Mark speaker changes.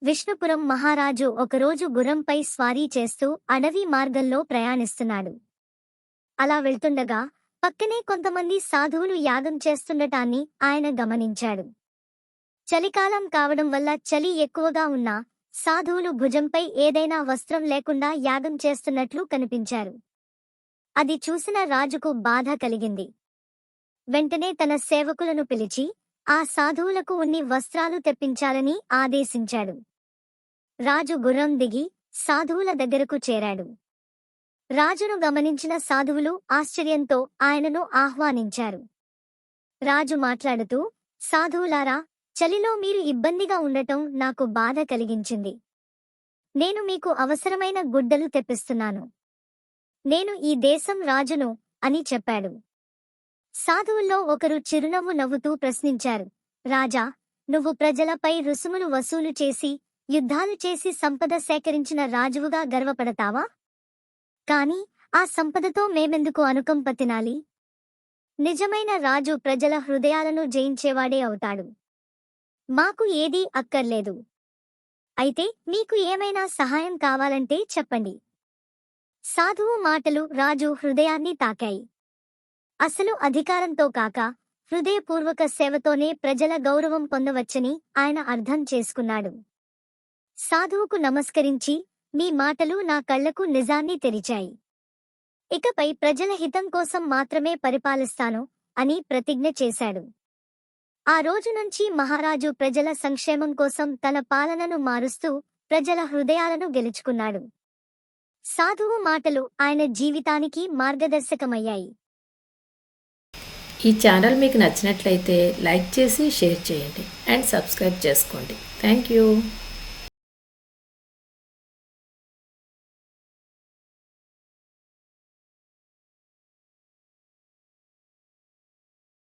Speaker 1: విష్ణుపురం మహారాజు ఒకరోజు గుర్రంపై స్వారీ చేస్తూ అడవి మార్గంలో ప్రయాణిస్తున్నాడు. అలా వెళ్తుండగా పక్కనే కొంతమంది సాధువులు యాగం చేస్తుండటాన్ని ఆయన గమనించాడు. చలికాలం కావడం వల్ల చలి ఎక్కువగా ఉన్నా సాధువులు భుజంపై ఏదైనా వస్త్రం లేకుండా యాగం చేస్తున్నట్లు కనిపించారు. అది చూసిన రాజుకు బాధ కలిగింది. వెంటనే తన సేవకులను పిలిచి ఆ సాధువులకు ఉన్ని వస్త్రాలు తెప్పించాలని ఆదేశించాడు. రాజు గుర్రం దిగి సాధువుల దగ్గరకు చేరాడు. రాజును గమనించిన సాధువులు ఆశ్చర్యంతో ఆయనను ఆహ్వానించారు. రాజు మాట్లాడుతూ, సాధువులారా, చలిలో మీరు ఇబ్బందిగా ఉండటం నాకు బాధ కలిగించింది. నేను మీకు అవసరమైన గుడ్డలు తెప్పిస్తున్నాను. నేను ఈ దేశం రాజును అని చెప్పాడు. సాధువుల్లో ఒకరు చిరునవ్వు నవ్వుతూ ప్రశ్నించారు, రాజా, నువ్వు ప్రజలపై రుసుములు వసూలు చేసి యుద్ధాలు చేసి సంపద సేకరించిన రాజువుగా గర్వపడతావా? కాని ఆ సంపదతో మేమెందుకు అనుకంప తినాలి? నిజమైన రాజు ప్రజల హృదయాలను జయించేవాడే అవుతాడు. మాకు ఏదీ అక్కర్లేదు. అయితే మీకు ఏమైనా సహాయం కావాలంటే చెప్పండి. సాధువు మాటలు రాజు హృదయాన్ని తాకాయి. అసలు అధికారంతో కాక హృదయపూర్వక సేవతోనే ప్రజల గౌరవం పొందవచ్చని ఆయన అర్థం చేసుకున్నాడు. సాధువుకు నమస్కరించి, మీ మాటలు నా కళ్లకు నిజాన్ని తెరిచాయి. ఇకపై ప్రజల హితం కోసం మాత్రమే పరిపాలిస్తాను అని ప్రతిజ్ఞ చేశాడు. ఆ రోజు నుంచి మహారాజు ప్రజల సంక్షేమం కోసం తన పాలనను మారుస్తూ ప్రజల హృదయాలను గెలుచుకున్నాడు. సాధువు మాటలు ఆయన జీవితానికి మార్గదర్శకమయ్యాయి.
Speaker 2: ఈ ఛానల్ మీకు నచ్చినట్లయితే లైక్ చేసి షేర్ చేయండి అండ్ సబ్స్క్రైబ్ చేసుకోండి. Thank you.